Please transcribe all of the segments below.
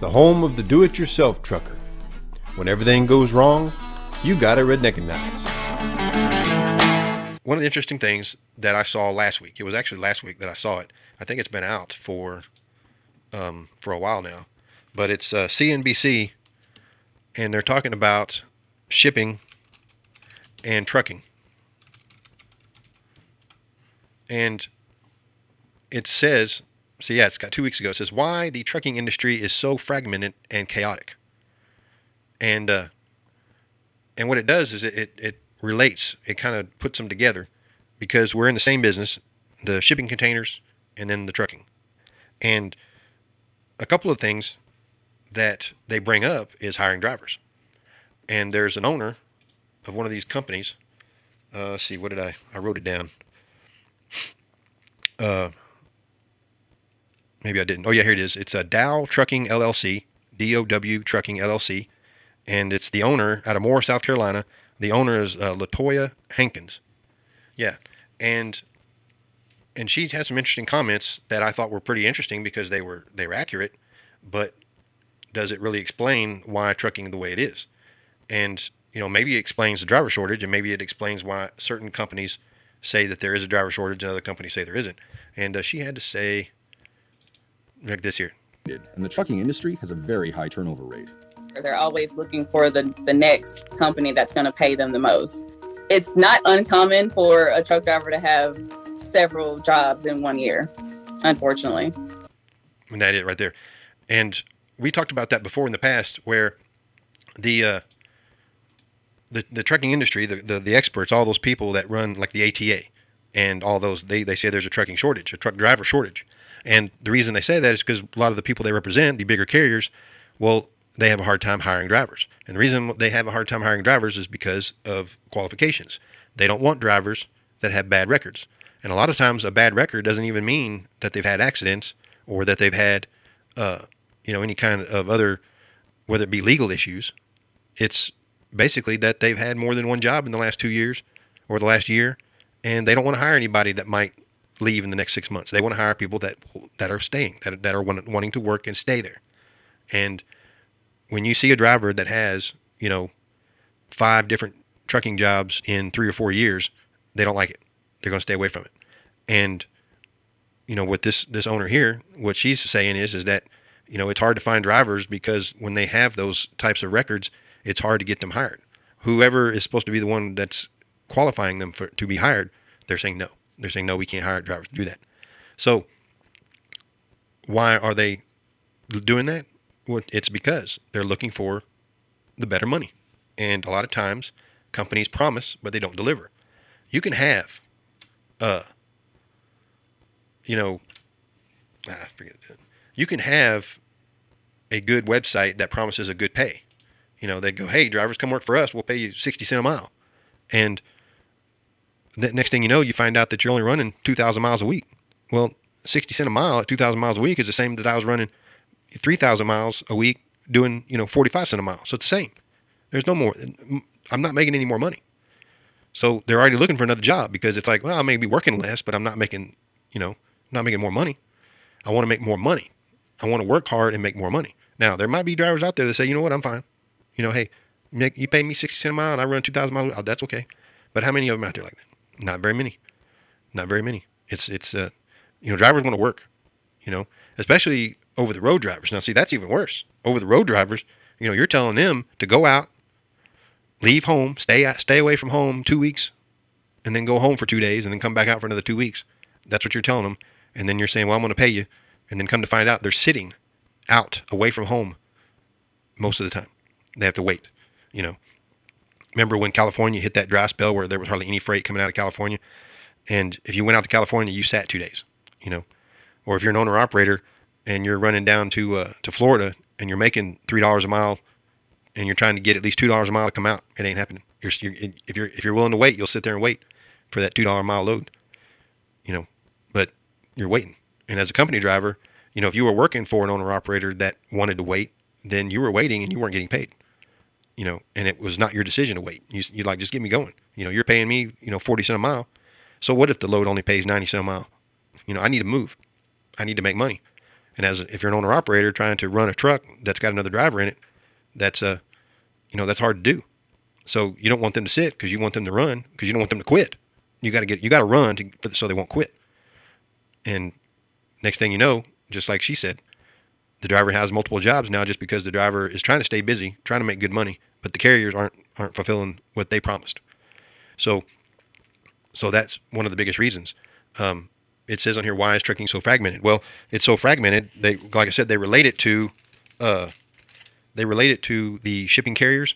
the home of the do-it-yourself trucker. When everything goes wrong, you gotta Redneckanize. One of the interesting things that I saw last week, it was actually last week that I saw it. I think it's been out for a while now, but it's CNBC, and they're talking about shipping and trucking. And it says, it's got 2 weeks ago, it says why the trucking industry is so fragmented and chaotic. And what it does is it relates, it kind of puts them together because we're in the same business, the shipping containers and then the trucking. And a couple of things that they bring up is hiring drivers. And there's an owner of one of these companies. Let's see, I wrote it down. Maybe I didn't. Oh yeah, here it is. It's a Dow Trucking LLC, DOW Trucking LLC. And it's the owner out of Moore, South Carolina. The owner is Latoya Hankins. Yeah. And she had some interesting comments that I thought were pretty interesting because they were accurate, but does it really explain why trucking the way it is? And, maybe it explains the driver shortage, and maybe it explains why certain companies say that there is a driver shortage and other companies say there isn't. And she had to say like this here. And the trucking industry has a very high turnover rate. They're always looking for the next company that's going to pay them the most. It's not uncommon for a truck driver to have several jobs in 1 year, unfortunately. And that is right there. And we talked about that before in the past, where the trucking industry, the experts, all those people that run like the ATA and all those, they say there's a trucking shortage, a truck driver shortage. And the reason they say that is because a lot of the people they represent, the bigger carriers, well, they have a hard time hiring drivers. And the reason they have a hard time hiring drivers is because of qualifications. They don't want drivers that have bad records. And a lot of times a bad record doesn't even mean that they've had accidents or that they've had, any kind of other, whether it be legal issues. It's basically that they've had more than one job in the last 2 years or the last year, and they don't want to hire anybody that might leave in the next 6 months. They want to hire people that are staying, that are wanting to work and stay there. And when you see a driver that has, 5 different trucking jobs in 3 or 4 years, they don't like it. They're going to stay away from it. And, what this owner here, what she's saying is that, it's hard to find drivers because when they have those types of records, it's hard to get them hired. Whoever is supposed to be the one that's qualifying them to be hired, they're saying no. They're saying, no, we can't hire drivers to do that. So why are they doing that? Well, it's because they're looking for the better money. And a lot of times companies promise, but they don't deliver. You can have, you can have a good website that promises a good pay. They go, hey, drivers, come work for us. We'll pay you 60 cents a mile. And the next thing you know, you find out that you're only running 2,000 miles a week. Well, 60 cents a mile at 2,000 miles a week is the same that I was running 3,000 miles a week doing, 45 cents a mile. So it's the same. There's no more. I'm not making any more money. So they're already looking for another job because it's like, well, I may be working less, but I'm not making, not making more money. I want to make more money. I want to work hard and make more money. Now, there might be drivers out there that say, you know what, I'm fine. Hey, you pay me 60 cents a mile and I run 2,000 miles. Oh, that's okay. But how many of them out there like that? Not very many. Not very many. It's drivers want to work, especially over the road drivers. Now, see, that's even worse. Over the road drivers, you're telling them to go out, leave home, stay away from home 2 weeks, and then go home for 2 days and then come back out for another 2 weeks. That's what you're telling them. And then you're saying, well, I'm going to pay you. And then come to find out they're sitting out away from home most of the time. They have to wait, Remember when California hit that dry spell where there was hardly any freight coming out of California? And if you went out to California, you sat 2 days, Or if you're an owner-operator and you're running down to Florida and you're making $3 a mile and you're trying to get at least $2 a mile to come out, it ain't happening. If you're willing to wait, you'll sit there and wait for that $2 a mile load, But you're waiting. And as a company driver, if you were working for an owner-operator that wanted to wait, then you were waiting and you weren't getting paid. And it was not your decision to wait. You like, just get me going. You're paying me, 40 cents a mile. So what if the load only pays 90 cents a mile? I need to move. I need to make money. And if you're an owner operator trying to run a truck that's got another driver in it, that's that's hard to do. So you don't want them to sit because you want them to run because you don't want them to quit. You got to run so they won't quit. And next thing you know, just like she said, the driver has multiple jobs now just because the driver is trying to stay busy, trying to make good money, but the carriers aren't fulfilling what they promised. So that's one of the biggest reasons. It says on here, why is trucking so fragmented? Well, it's so fragmented. Like I said, they relate it to the shipping carriers,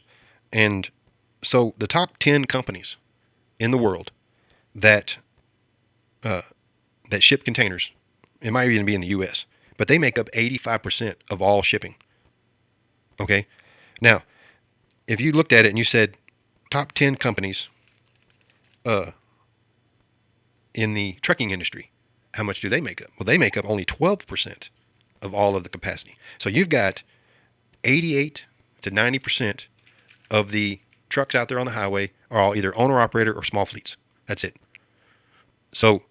and so the top 10 companies in the world that ship containers, it might even be in the U.S., but they make up 85% of all shipping. Okay, now if you looked at it and you said top 10 companies in the trucking industry, how much do they make up? Well, they make up only 12% of all of the capacity. So you've got 88 to 90% of the trucks out there on the highway are all either owner-operator or small fleets. That's it. So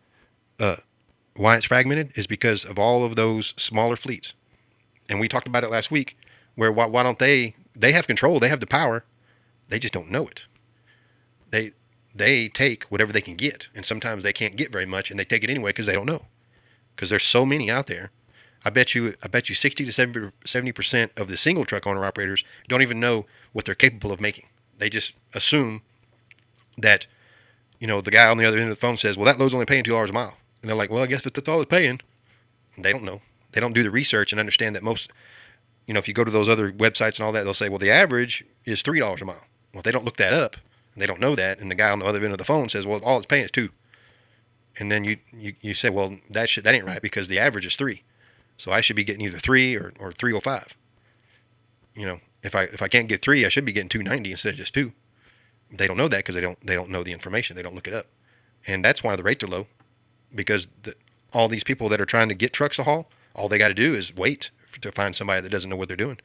why it's fragmented is because of all of those smaller fleets. And we talked about it last week, where why don't they have control, they have the power, they just don't know it. They take whatever they can get, and sometimes they can't get very much, and they take it anyway because they don't know. Because there's so many out there. I bet you 60 to 70% of the single truck owner operators don't even know what they're capable of making. They just assume that, the guy on the other end of the phone says, well, that load's only paying $2 a mile. And they're like, well, I guess that's all it's paying. And they don't know. They don't do the research and understand that most, if you go to those other websites and all that, they'll say, well, the average is $3 a mile. Well, if they don't look that up, and they don't know that, and the guy on the other end of the phone says, well, all it's paying is $2. And then you say, well, that ain't right because the average is 3. So I should be getting either 3 or 305. If I can't get 3, I should be getting 290 instead of just 2. They don't know that because they don't know the information. They don't look it up. And that's why the rates are low, because all these people that are trying to get trucks to haul, all they got to do is wait to find somebody that doesn't know what they're doing.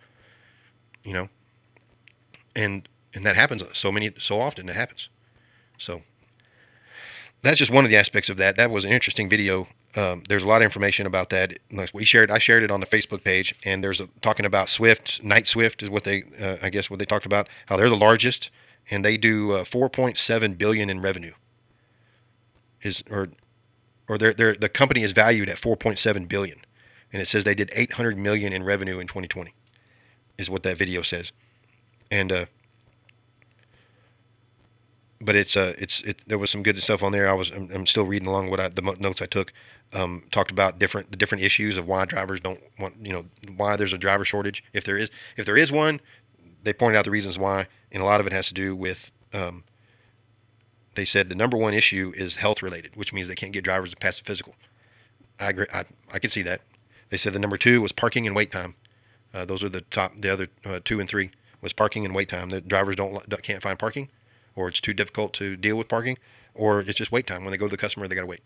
And that happens so often. It happens. So that's just one of the aspects of that. That was an interesting video. There's a lot of information about that. I shared it on the Facebook page, and there's talking about Swift. Knight Swift is what they, what they talked about. How they're the largest, and they do 4.7 billion in revenue. The company is valued at 4.7 billion, and it says they did 800 million in revenue in 2020. Is what that video says, and but there was some good stuff on there. I'm still reading along the notes I took. Talked about the different issues of why drivers don't want, why there's a driver shortage. If there is one, they pointed out the reasons why, and a lot of it has to do with, they said the number one issue is health related, which means they can't get drivers to pass the physical. I agree. I can see that. They said the number 2 was parking and wait time. Those are the other 2 and 3 was parking and wait time. The drivers can't find parking, or it's too difficult to deal with parking, or it's just wait time. When they go to the customer, they got to wait,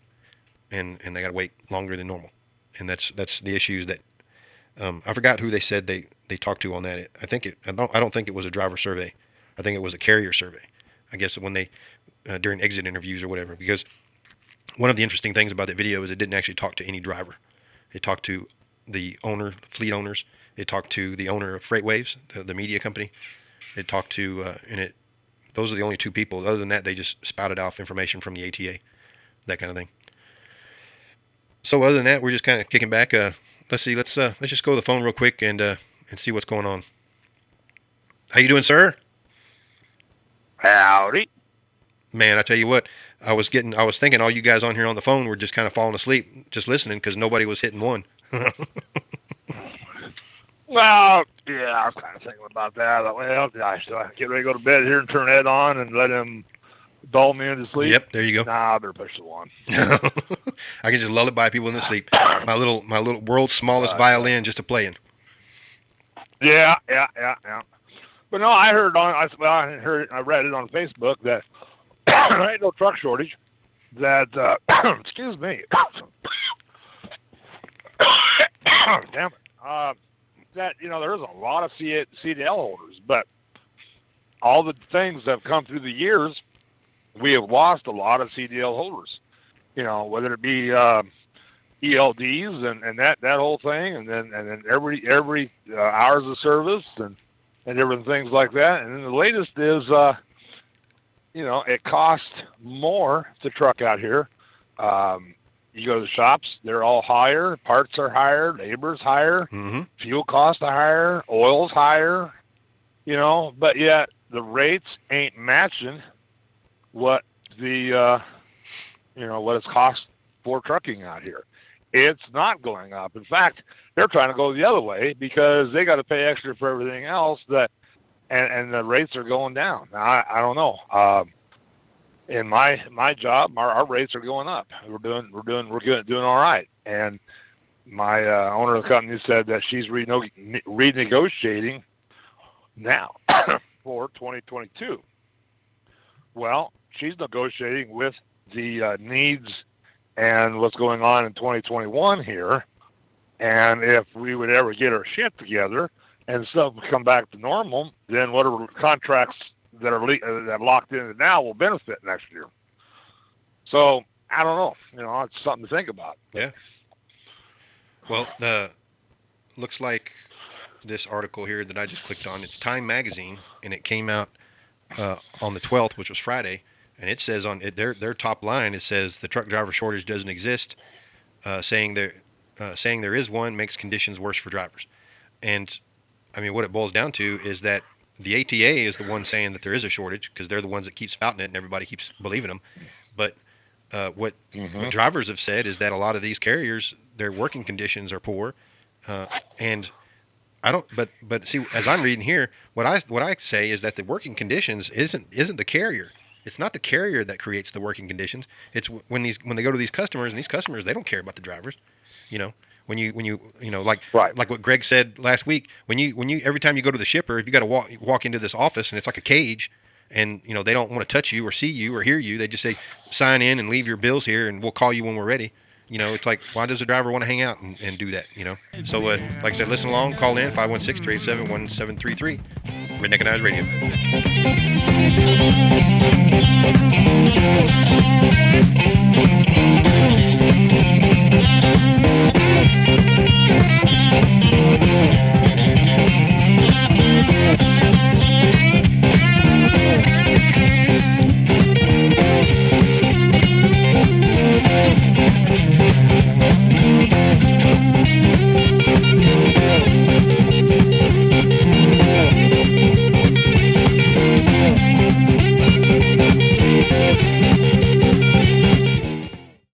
and they got to wait longer than normal. And that's the issues that I forgot who they said they talked to on that. I don't think it was a driver survey. I think it was a carrier survey. I guess when they during exit interviews or whatever. Because one of the interesting things about that video is it didn't actually talk to any driver. It talked to the fleet owners. It talked to the owner of FreightWaves, the media company. It talked to those are the only 2 people. Other than that, they just spouted off information from the ATA, that kind of thing. So other than that, we're just kind of kicking back. Let's see. Let's just go to the phone real quick and see what's going on. How you doing, sir? Howdy. Man, I tell you what, I was thinking all you guys on here on the phone were just kind of falling asleep, just listening because nobody was hitting one. Well, yeah, I was kind of thinking about that. I thought, well, gosh, do I get ready to go to bed here and turn that on and let him dull me into sleep? Yep, there you go. Nah, I better push the one. I can just lullaby people into sleep. My little world's smallest violin just a playing. Yeah. But no, I heard I read it on Facebook that there ain't no truck shortage. That excuse me. Damn it. That there's a lot of CDL holders, but all the things that have come through the years, we have lost a lot of CDL holders. Whether it be ELDs and that whole thing, and then every hours of service and different things like that. And then the latest is, it costs more to truck out here. You go to the shops, they're all higher, parts are higher, labor's higher, Mm-hmm. fuel costs are higher, oil's higher, but yet the rates ain't matching what the, what it's cost for trucking out here. It's not going up. In fact, they're trying to go the other way because they got to pay extra for everything else and the rates are going down. Now, I don't know. In my job, our rates are going up. We're doing all right. And my owner of the company said that she's renegotiating now for 2022. Well, she's negotiating with the needs and what's going on in 2021 here. And if we would ever get our shit together and stuff come back to normal, then whatever contracts that are that locked in now will benefit next year. So I don't know. It's something to think about. Yeah. Well, looks like this article here that I just clicked on, it's Time Magazine, and it came out on the 12th, which was Friday, and it says on their top line, it says the truck driver shortage doesn't exist, saying there is one makes conditions worse for drivers. And I mean, what it boils down to is that the ATA is the one saying that there is a shortage because they're the ones that keep spouting it and everybody keeps believing them. But what drivers have said is that a lot of these carriers, their working conditions are poor, and I don't. But see, as I'm reading here, what I say is that the working conditions isn't the carrier. It's not the carrier that creates the working conditions. It's when they go to these customers, and these customers, they don't care about the drivers. When you like what Greg said last week, when you every time you go to the shipper, if you got to walk into this office and it's like a cage, and they don't want to touch you or see you or hear you, they just say sign in and leave your bills here and we'll call you when we're ready. It's like, why does the driver want to hang out and do that? So like I said, listen along, call in 516-387-1733, Redneckanize Radio.